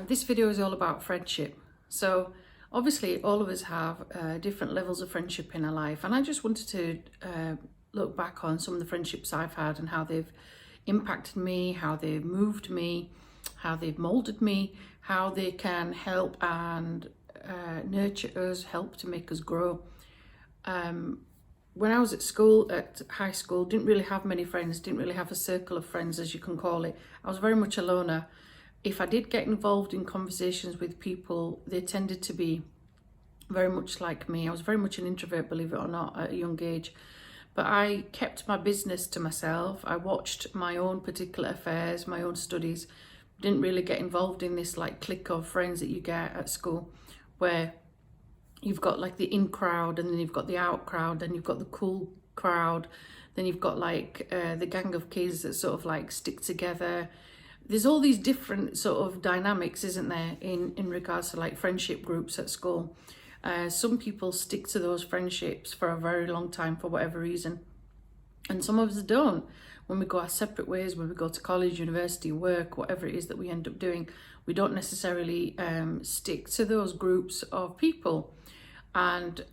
This video is all about friendship. So obviously all of us have different levels of friendship in our life, and I just wanted to look back on some of the friendships I've had and how they've impacted me, how they've moved me, how they've molded me, how they can help and nurture us, help to make us grow. When I was at school, at high school, didn't really have many friends, didn't really have a circle of friends, as you can call it. I was very much a loner. If I did get involved in conversations with people, they tended to be very much like me. I was very much an introvert, believe it or not, at a young age. But I kept my business to myself. I watched my own particular affairs, my own studies. Didn't really get involved in this like clique of friends that you get at school, where you've got like the in crowd, and then you've got the out crowd, then you've got the cool crowd, then you've got like the gang of kids that sort of like stick together. There's all these different sort of dynamics, isn't there, in regards to like friendship groups at school. Some people stick to those friendships for a very long time for whatever reason, and some of us don't. When we go our separate ways, when we go to college, university, work, whatever it is that we end up doing, we don't necessarily stick to those groups of people. And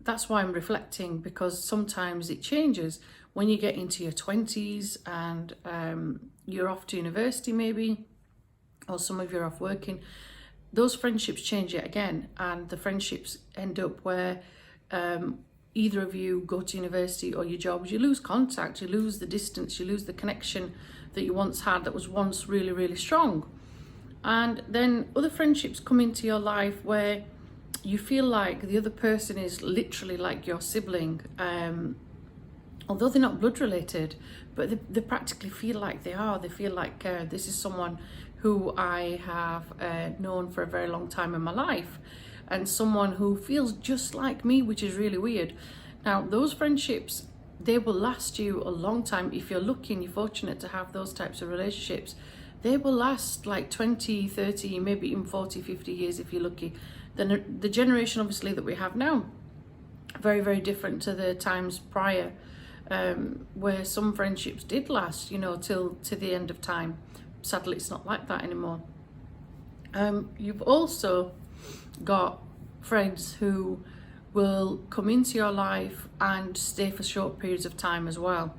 that's why I'm reflecting, because sometimes it changes when you get into your 20s and you're off to university maybe, or some of you are off working. Those friendships change yet again, and the friendships end up where either of you go to university or your jobs, you lose contact, you lose the distance, you lose the connection that you once had that was once really, really strong. And then other friendships come into your life where you feel like the other person is literally like your sibling, although they're not blood related, but they practically feel like they are. They feel like this is someone who I have known for a very long time in my life, and someone who feels just like me, which is really weird. Now, those friendships, they will last you a long time. If you're lucky and you're fortunate to have those types of relationships, they will last like 20, 30, maybe even 40, 50 years if you're lucky. Then the generation obviously that we have now, very, very different to the times prior, where some friendships did last, till to the end of time. Sadly, it's not like that anymore. You've also got friends who will come into your life and stay for short periods of time as well.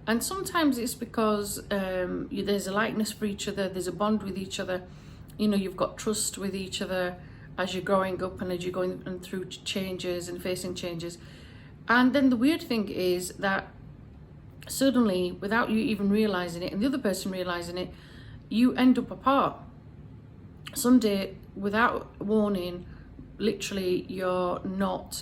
And sometimes it's because there's a likeness for each other, there's a bond with each other, you've got trust with each other as you're growing up and as you're going through changes and facing changes. And then the weird thing is that suddenly, without you even realizing it and the other person realizing it, you end up apart. Someday, without warning, literally you're not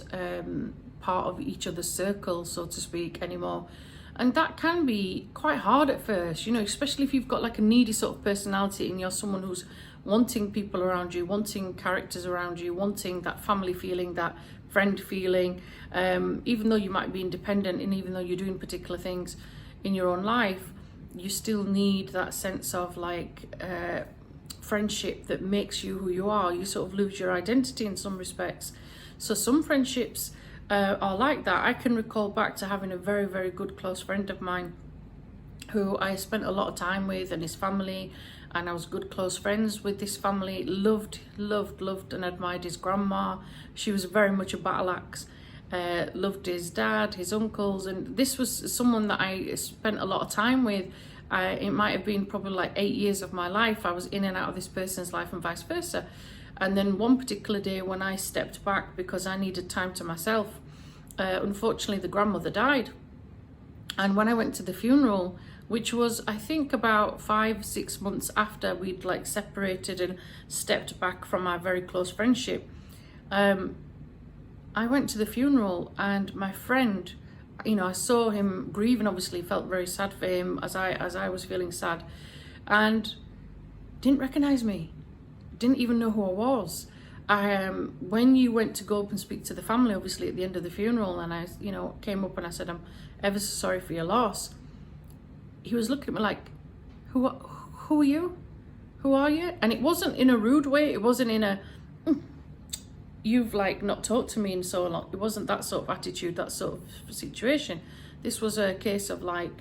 part of each other's circle, so to speak, anymore. And that can be quite hard at first, especially if you've got like a needy sort of personality and you're someone who's wanting people around you, wanting characters around you, wanting that family feeling, that friend feeling, even though you might be independent and even though you're doing particular things in your own life, you still need that sense of like friendship that makes you who you are. You sort of lose your identity in some respects. So some friendships are like that. I can recall back to having a very, very good close friend of mine who I spent a lot of time with, and his family, and I was good close friends with this family. Loved and admired his grandma. She was very much a battle axe. Loved his dad, his uncles, and this was someone that I spent a lot of time with. It might have been probably like 8 years of my life. I was in and out of this person's life and vice versa. And then one particular day when I stepped back because I needed time to myself, unfortunately the grandmother died. And when I went to the funeral, which was I think about 5-6 months after we'd like separated and stepped back from our very close friendship, I went to the funeral, and my friend, I saw him grieving, obviously felt very sad for him as I was feeling sad, and didn't recognize me, didn't even know who I was. When you went to go up and speak to the family, obviously at the end of the funeral, and I came up and I said, I'm ever so sorry for your loss, he was looking at me like, who are you? Who are you? And it wasn't in a rude way. It wasn't in a, you've like not talked to me in so long. It wasn't that sort of attitude, that sort of situation. This was a case of like,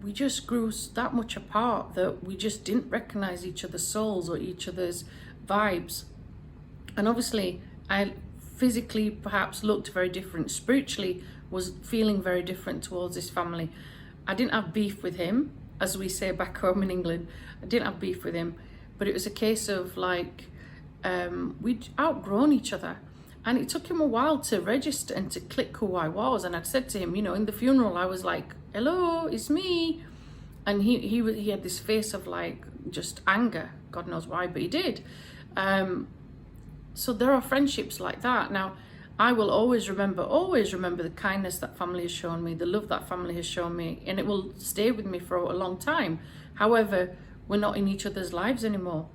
we just grew that much apart that we just didn't recognize each other's souls or each other's vibes. And obviously I physically perhaps looked very different, spiritually was feeling very different towards this family. I didn't have beef with him, as we say back home in England. I didn't have beef with him, but it was a case of like we'd outgrown each other, and it took him a while to register and to click who I was. And I'd said to him, you know, in the funeral, I was like, hello, it's me. And he had this face of like just anger, God knows why, but he did. So there are friendships like that. Now, I will always remember the kindness that family has shown me, the love that family has shown me, and it will stay with me for a long time. However, we're not in each other's lives anymore.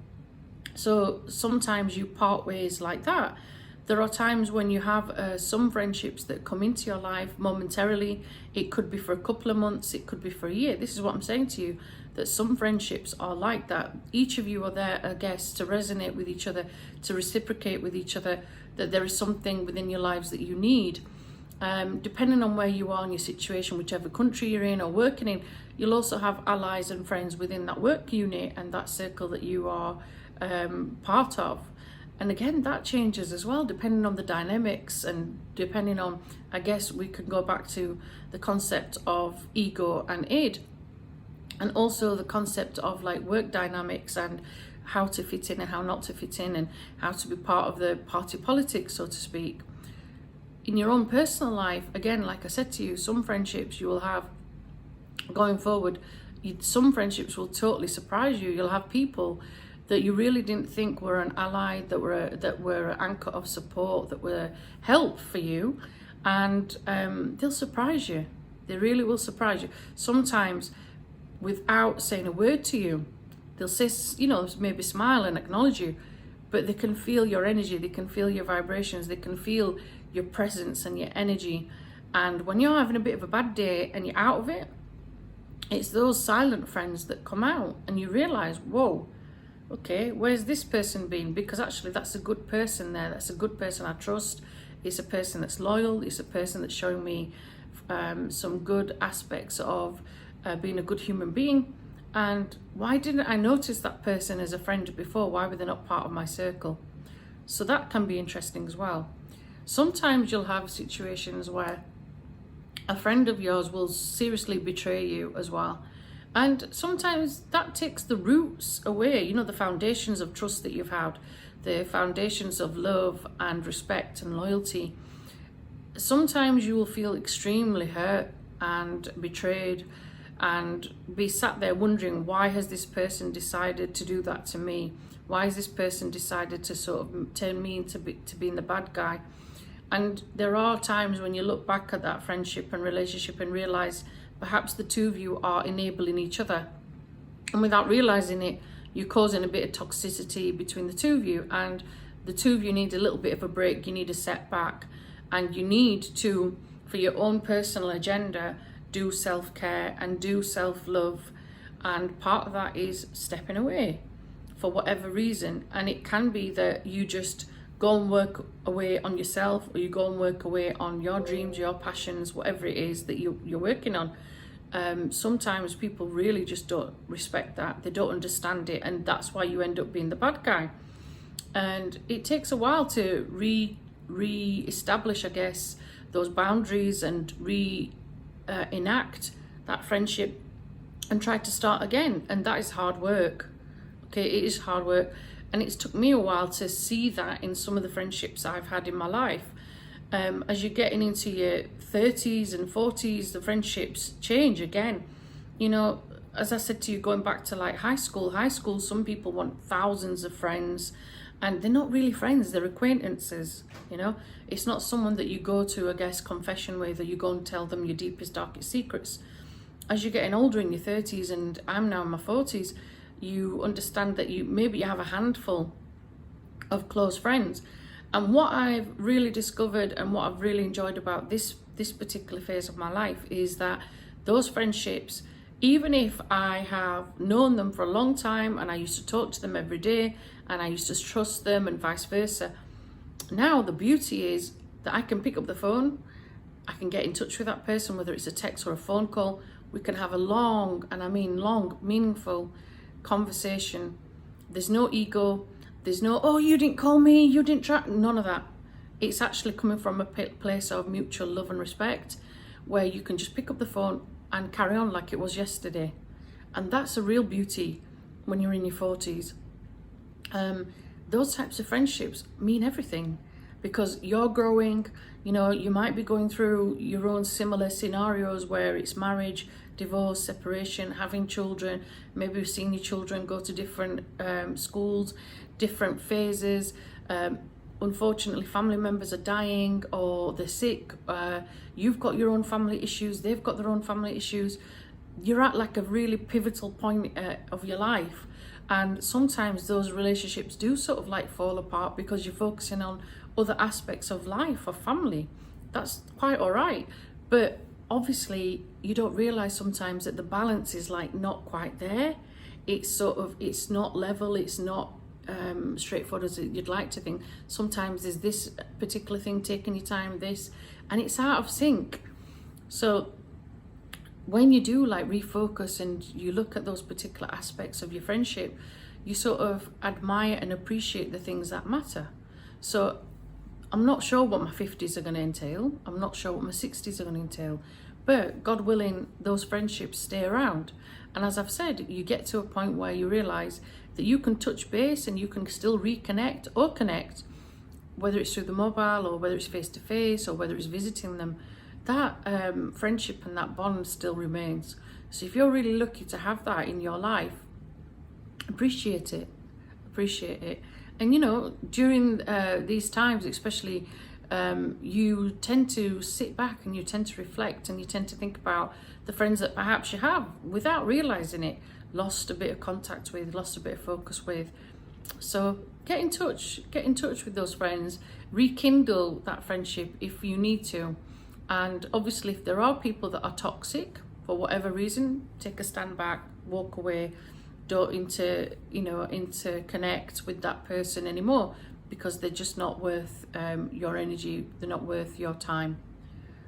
So sometimes you part ways like that. There are times when you have some friendships that come into your life momentarily. It could be for a couple of months, it could be for a year. This is what I'm saying to you, that some friendships are like that. Each of you are there, I guess, to resonate with each other, to reciprocate with each other, that there is something within your lives that you need. Depending on where you are in your situation, whichever country you're in or working in, you'll also have allies and friends within that work unit and that circle that you are part of. And again, that changes as well, depending on the dynamics and depending on, I guess we could go back to the concept of ego and id, and also the concept of like work dynamics and how to fit in and how not to fit in and how to be part of the party politics, so to speak. In your own personal life, again, like I said to you, some friendships you will have going forward, some friendships will totally surprise you. You'll have people that you really didn't think were an ally, that were an anchor of support, that were help for you, and they'll surprise you. They really will surprise you. Sometimes without saying a word to you, they'll say, you know, maybe smile and acknowledge you, but they can feel your energy, they can feel your vibrations, they can feel your presence and your energy. And when you're having a bit of a bad day and you're out of it, it's those silent friends that come out and you realize, whoa, okay, where's this person been? Because actually that's a good person there. That's a good person I trust. It's a person that's loyal. It's a person that's showing me some good aspects of being a good human being. And why didn't I notice that person as a friend before? Why were they not part of my circle? So that can be interesting as well. Sometimes you'll have situations where a friend of yours will seriously betray you as well. And sometimes that takes the roots away, you know, the foundations of trust that you've had, the foundations of love and respect and loyalty. Sometimes you will feel extremely hurt and betrayed and be sat there wondering, why has this person decided to do that to me? Why has this person decided to sort of turn me into being the bad guy? And there are times when you look back at that friendship and relationship and realize perhaps the two of you are enabling each other. And without realizing it, you're causing a bit of toxicity between the two of you. And the two of you need a little bit of a break. You need a setback. And you need to, for your own personal agenda, do self-care and do self-love. And part of that is stepping away for whatever reason. And it can be that you just go and work away on yourself, or you go and work away on your dreams, your passions, whatever it is that you're working on. Sometimes people really just don't respect that. They don't understand it, and that's why you end up being the bad guy. And it takes a while to re-establish, I guess, those boundaries and enact that friendship and try to start again. And that is hard work. Okay, it is hard work. And it's took me a while to see that in some of the friendships I've had in my life. As you're getting into your 30s and 40s, the friendships change again. You know, as I said to you, going back to like high school, some people want thousands of friends and they're not really friends, they're acquaintances, you know. It's not someone that you go to, I guess, confession with, or you go and tell them your deepest, darkest secrets. As you're getting older in your 30s, and I'm now in my 40s, you understand that you have a handful of close friends. And what I've really discovered and what I've really enjoyed about this particular phase of my life is that those friendships, even if I have known them for a long time and I used to talk to them every day and I used to trust them and vice versa, now the beauty is that I can pick up the phone, I can get in touch with that person, whether it's a text or a phone call, We can have a long, and I mean long, meaningful conversation. There's no ego. There's no, oh, you didn't call me, you didn't try, none of that. It's actually coming from a place of mutual love and respect, where you can just pick up the phone and carry on like it was yesterday. And that's a real beauty when you're in your 40s. Those types of friendships mean everything, because you're growing. You know, you might be going through your own similar scenarios where it's marriage, divorce, separation, having children, maybe seeing your children go to different schools, different phases. Unfortunately, family members are dying or they're sick. You've got your own family issues, they've got their own family issues. You're at like a really pivotal point of your life. And sometimes those relationships do sort of like fall apart because you're focusing on other aspects of life or family. That's quite all right. But obviously you don't realize sometimes that the balance is like not quite there. It's sort of, it's not level, it's not straightforward as you'd like to think. Sometimes there's this particular thing taking your time, this, and it's out of sync. So when you do like refocus and you look at those particular aspects of your friendship, you sort of admire and appreciate the things that matter. So I'm not sure what my 50s are going to entail. I'm not sure what my 60s are going to entail. But God willing, those friendships stay around. And as I've said, you get to a point where you realise that you can touch base and you can still reconnect or connect, whether it's through the mobile or whether it's face-to-face or whether it's visiting them. That friendship and that bond still remains. So if you're really lucky to have that in your life, appreciate it. Appreciate it. And you know, during these times especially, you tend to sit back and you tend to reflect and you tend to think about the friends that perhaps you have, without realising it, lost a bit of contact with, lost a bit of focus with. So get in touch with those friends, rekindle that friendship if you need to. And obviously if there are people that are toxic for whatever reason, take a stand back, walk away. Don't interconnect with that person anymore, because they're just not worth your energy, they're not worth your time.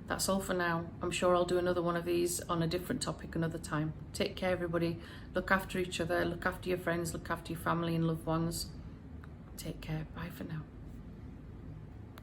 That's all for now. I'm sure I'll do another one of these on a different topic another time. Take care everybody, look after each other, look after your friends, look after your family and loved ones. Take care, bye for now.